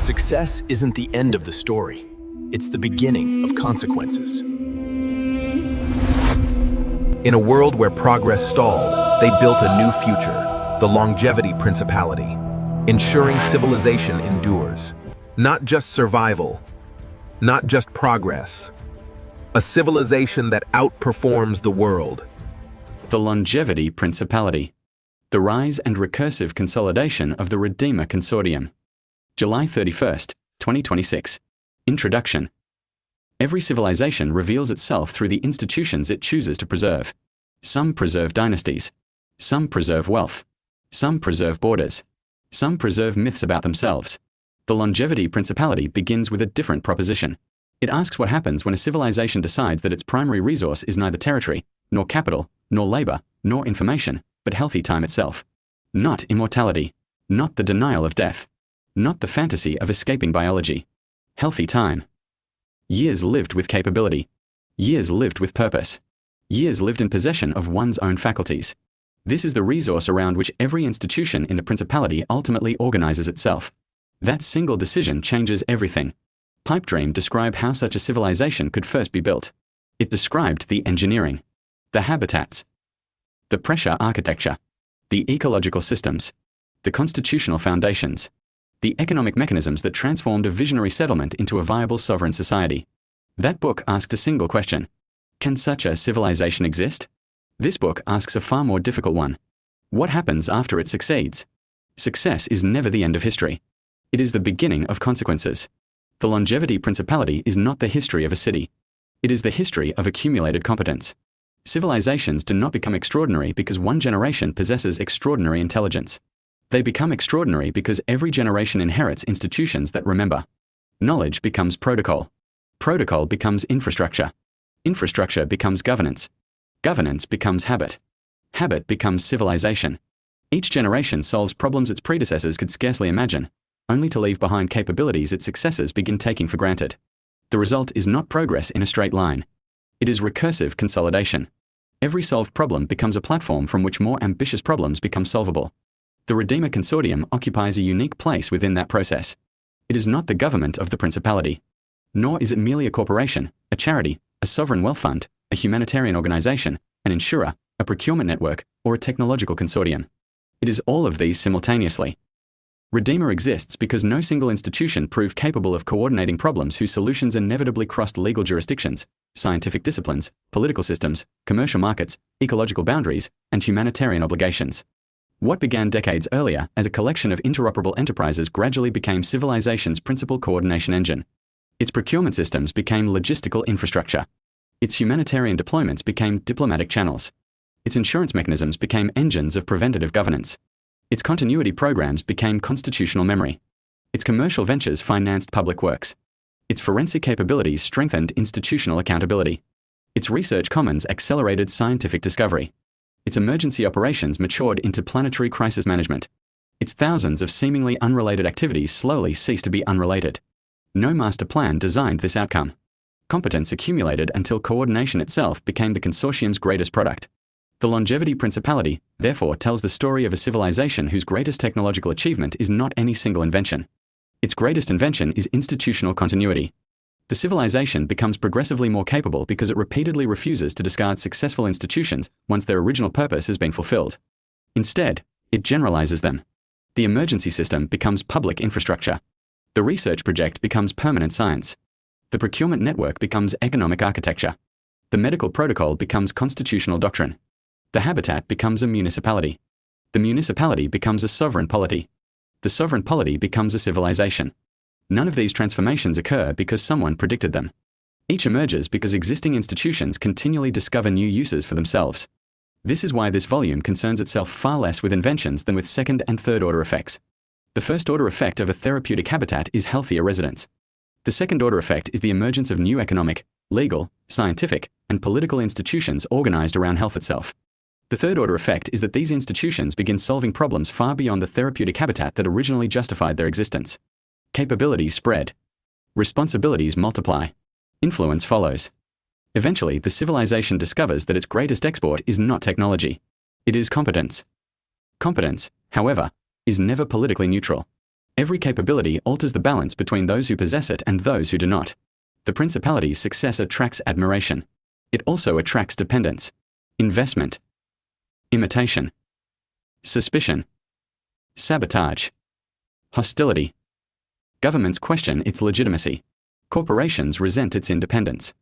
Success isn't the end of the story. It's the beginning of consequences. In a world where progress stalled, they built a new future, the Longevity Principality, ensuring civilization endures. Not just survival, not just progress. A civilization that outperforms the world. The Longevity Principality. The rise and recursive consolidation of the Redeemer Consortium. July 31st, 2026. Introduction. Every civilization reveals itself through the institutions it chooses to preserve. Some preserve dynasties. Some preserve wealth. Some preserve borders. Some preserve myths about themselves. The Longevity Principality begins with a different proposition. It asks what happens when a civilization decides that its primary resource is neither territory, nor capital, nor labor, nor information, but healthy time itself. Not immortality. Not the denial of death. Not the fantasy of escaping biology. Healthy time. Years lived with capability. Years lived with purpose. Years lived in possession of one's own faculties. This is the resource around which every institution in the Principality ultimately organizes itself. That single decision changes everything. Pipe Dream described how such a civilization could first be built. It described the engineering, the habitats, the pressure architecture, the ecological systems, the constitutional foundations, the economic mechanisms that transformed a visionary settlement into a viable sovereign society. That book asked a single question. Can such a civilization exist? This book asks a far more difficult one. What happens after it succeeds? Success is never the end of history. It is the beginning of consequences. The Longevity Principality is not the history of a city. It is the history of accumulated competence. Civilizations do not become extraordinary because one generation possesses extraordinary intelligence. They become extraordinary because every generation inherits institutions that remember. Knowledge becomes protocol. Protocol becomes infrastructure. Infrastructure becomes governance. Governance becomes habit. Habit becomes civilization. Each generation solves problems its predecessors could scarcely imagine, only to leave behind capabilities its successors begin taking for granted. The result is not progress in a straight line. It is recursive consolidation. Every solved problem becomes a platform from which more ambitious problems become solvable. The Redeemer Consortium occupies a unique place within that process. It is not the government of the Principality. Nor is it merely a corporation, a charity, a sovereign wealth fund, a humanitarian organization, an insurer, a procurement network, or a technological consortium. It is all of these simultaneously. Redeemer exists because no single institution proved capable of coordinating problems whose solutions inevitably crossed legal jurisdictions, scientific disciplines, political systems, commercial markets, ecological boundaries, and humanitarian obligations. What began decades earlier as a collection of interoperable enterprises gradually became civilization's principal coordination engine. Its procurement systems became logistical infrastructure. Its humanitarian deployments became diplomatic channels. Its insurance mechanisms became engines of preventative governance. Its continuity programs became constitutional memory. Its commercial ventures financed public works. Its forensic capabilities strengthened institutional accountability. Its research commons accelerated scientific discovery. Its emergency operations matured into planetary crisis management. Its thousands of seemingly unrelated activities slowly ceased to be unrelated. No master plan designed this outcome. Competence accumulated until coordination itself became the consortium's greatest product. The Longevity Principality, therefore, tells the story of a civilization whose greatest technological achievement is not any single invention. Its greatest invention is institutional continuity. The civilization becomes progressively more capable because it repeatedly refuses to discard successful institutions once their original purpose has been fulfilled. Instead, it generalizes them. The emergency system becomes public infrastructure. The research project becomes permanent science. The procurement network becomes economic architecture. The medical protocol becomes constitutional doctrine. The habitat becomes a municipality. The municipality becomes a sovereign polity. The sovereign polity becomes a civilization. None of these transformations occur because someone predicted them. Each emerges because existing institutions continually discover new uses for themselves. This is why this volume concerns itself far less with inventions than with second and third order effects. The first order effect of a therapeutic habitat is healthier residents. The second order effect is the emergence of new economic, legal, scientific, and political institutions organized around health itself. The third order effect is that these institutions begin solving problems far beyond the therapeutic habitat that originally justified their existence. Capabilities spread. Responsibilities multiply. Influence follows. Eventually, the civilization discovers that its greatest export is not technology. It is competence. Competence, however, is never politically neutral. Every capability alters the balance between those who possess it and those who do not. The principality's success attracts admiration. It also attracts dependence, investment, imitation, suspicion, sabotage, hostility. Governments question its legitimacy. Corporations resent its independence.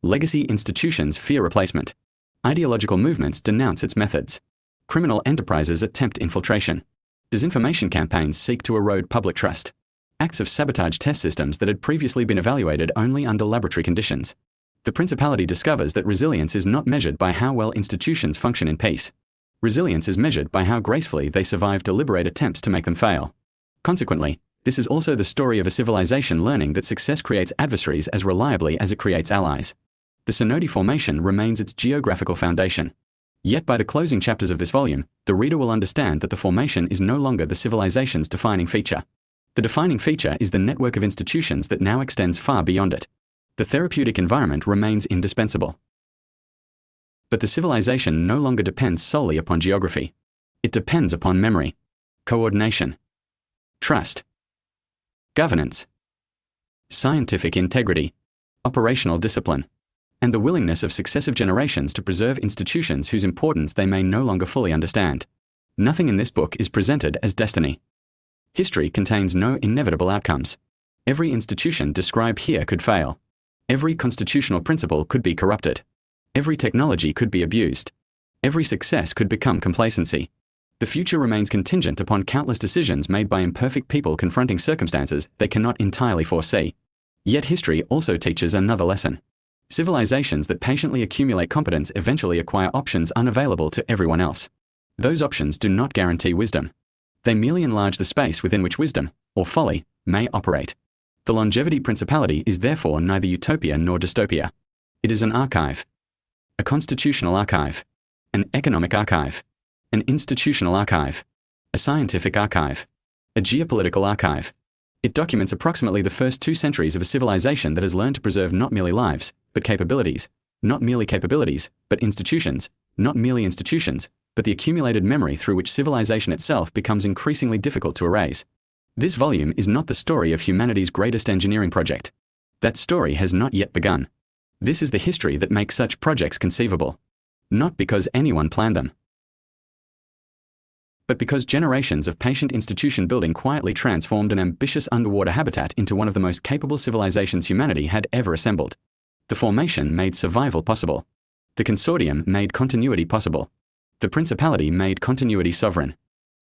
Legacy institutions fear replacement. Ideological movements denounce its methods. Criminal enterprises attempt infiltration. Disinformation campaigns seek to erode public trust. Acts of sabotage test systems that had previously been evaluated only under laboratory conditions. The principality discovers that resilience is not measured by how well institutions function in peace. Resilience is measured by how gracefully they survive deliberate attempts to make them fail. Consequently, this is also the story of a civilization learning that success creates adversaries as reliably as it creates allies. The Synodi formation remains its geographical foundation. Yet by the closing chapters of this volume, the reader will understand that the formation is no longer the civilization's defining feature. The defining feature is the network of institutions that now extends far beyond it. The therapeutic environment remains indispensable. But the civilization no longer depends solely upon geography. It depends upon memory, coordination, trust, governance, scientific integrity, operational discipline, and the willingness of successive generations to preserve institutions whose importance they may no longer fully understand. Nothing in this book is presented as destiny. History contains no inevitable outcomes. Every institution described here could fail. Every constitutional principle could be corrupted. Every technology could be abused. Every success could become complacency. The future remains contingent upon countless decisions made by imperfect people confronting circumstances they cannot entirely foresee. Yet history also teaches another lesson. Civilizations that patiently accumulate competence eventually acquire options unavailable to everyone else. Those options do not guarantee wisdom. They merely enlarge the space within which wisdom, or folly, may operate. The Longevity Principality is therefore neither utopia nor dystopia. It is an archive. A constitutional archive. An economic archive. An institutional archive. A scientific archive. A geopolitical archive. It documents approximately the first 2 centuries of a civilization that has learned to preserve not merely lives, but capabilities, not merely capabilities, but institutions, not merely institutions, but the accumulated memory through which civilization itself becomes increasingly difficult to erase. This volume is not the story of humanity's greatest engineering project. That story has not yet begun. This is the history that makes such projects conceivable. Not because anyone planned them, but because generations of patient institution building quietly transformed an ambitious underwater habitat into one of the most capable civilizations humanity had ever assembled. The formation made survival possible. The consortium made continuity possible. The principality made continuity sovereign.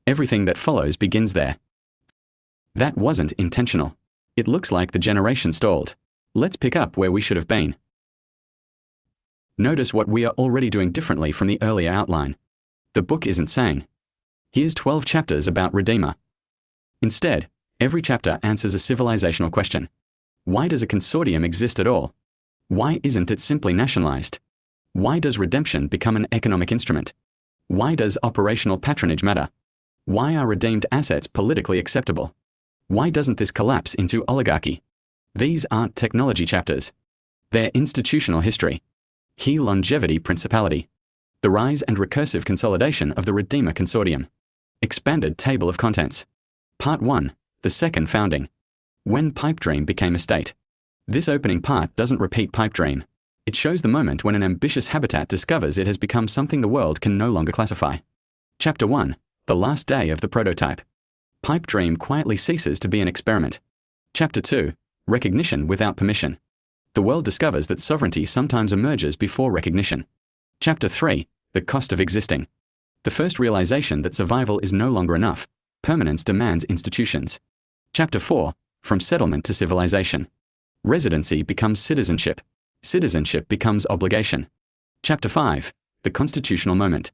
Everything that follows begins there. That wasn't intentional. It looks like the generation stalled. Let's pick up where we should have been. Notice what we are already doing differently from the earlier outline. The book isn't saying, here's 12 chapters about Redeemer. Instead, every chapter answers a civilizational question. Why does a consortium exist at all? Why isn't it simply nationalized? Why does redemption become an economic instrument? Why does operational patronage matter? Why are redeemed assets politically acceptable? Why doesn't this collapse into oligarchy? These aren't technology chapters. They're institutional history. Hear Longevity Principality. The rise and recursive consolidation of the Redeemer Consortium. Expanded table of contents. Part 1. The second founding. When Pipe Dream became a state. This opening part doesn't repeat Pipe Dream. It shows the moment when an ambitious habitat discovers it has become something the world can no longer classify. Chapter 1. The last day of the prototype. Pipe Dream quietly ceases to be an experiment. Chapter 2. Recognition without permission. The world discovers that sovereignty sometimes emerges before recognition. Chapter 3. The cost of existing. The first realization that survival is no longer enough. Permanence demands institutions. Chapter 4. From settlement to civilization. Residency becomes citizenship. Citizenship becomes obligation. Chapter 5. The constitutional moment.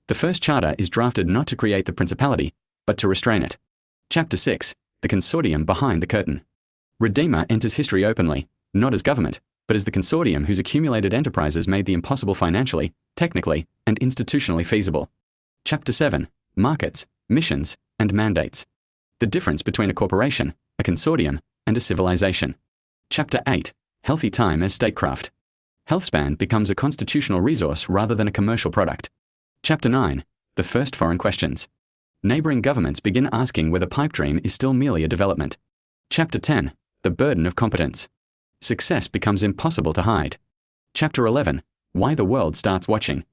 The first charter is drafted not to create the principality, but to restrain it. Chapter 6. The consortium behind the curtain. Redeemer enters history openly, not as government, but as the consortium whose accumulated enterprises made the impossible financially, technically, and institutionally feasible. Chapter 7. Markets, missions, and mandates. The difference between a corporation, a consortium, and a civilization. Chapter 8. Healthy time as statecraft. Healthspan becomes a constitutional resource rather than a commercial product. Chapter 9. The first foreign questions. Neighboring governments begin asking whether pipe dream is still merely a development. Chapter 10. The burden of competence. Success becomes impossible to hide. Chapter 11. Why the world starts watching.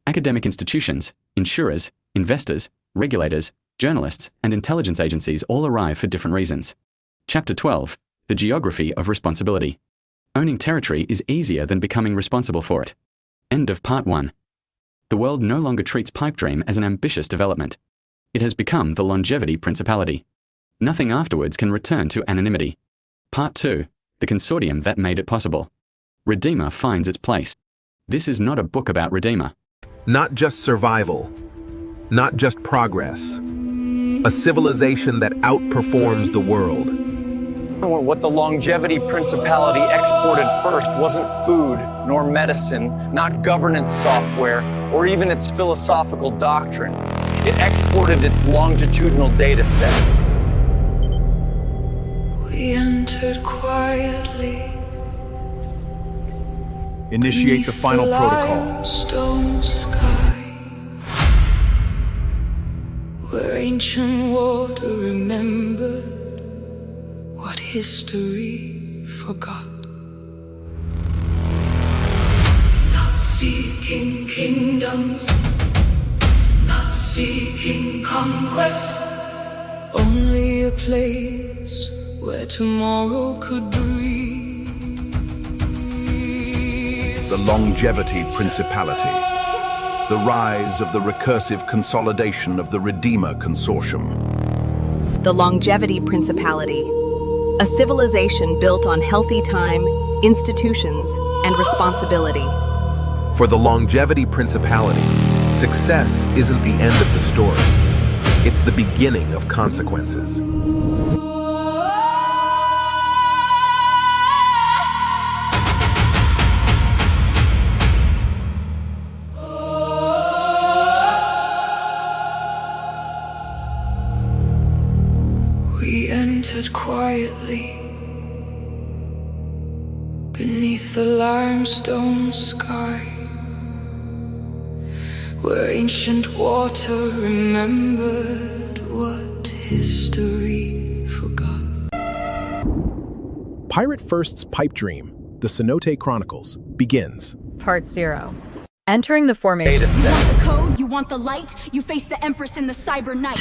Academic institutions, insurers, investors, regulators, journalists, and intelligence agencies all arrive for different reasons. Chapter 12. The geography of responsibility. Owning territory is easier than becoming responsible for it. End of Part 1. The world no longer treats pipe dream as an ambitious development. It has become the Longevity Principality. Nothing afterwards can return to anonymity. Part 2. The consortium that made it possible. Redeemer finds its place. This is not a book about Redeemer. Not just survival, not just progress. A civilization that outperforms the world. What the Longevity Principality exported first wasn't food, nor medicine, not governance software, or even its philosophical doctrine. It exported its longitudinal data set. We entered quietly. Initiate the final protocol. Stone sky, where ancient water remembered what history forgot. Not seeking kingdoms, not seeking conquest, only a place where tomorrow could breathe. The Longevity Principality. The rise of the recursive consolidation of the Redeemer Consortium. The Longevity Principality. A civilization built on healthy time, institutions, and responsibility. For the Longevity Principality, success isn't the end of the story. It's the beginning of consequences. We entered quietly beneath the limestone sky, where ancient water remembered what history forgot. Pirate First's Pipe Dream, The Cenote Chronicles, begins. Part 0. Entering the formation. Data set. You want the code, you want the light, you face the Empress in the cyber night.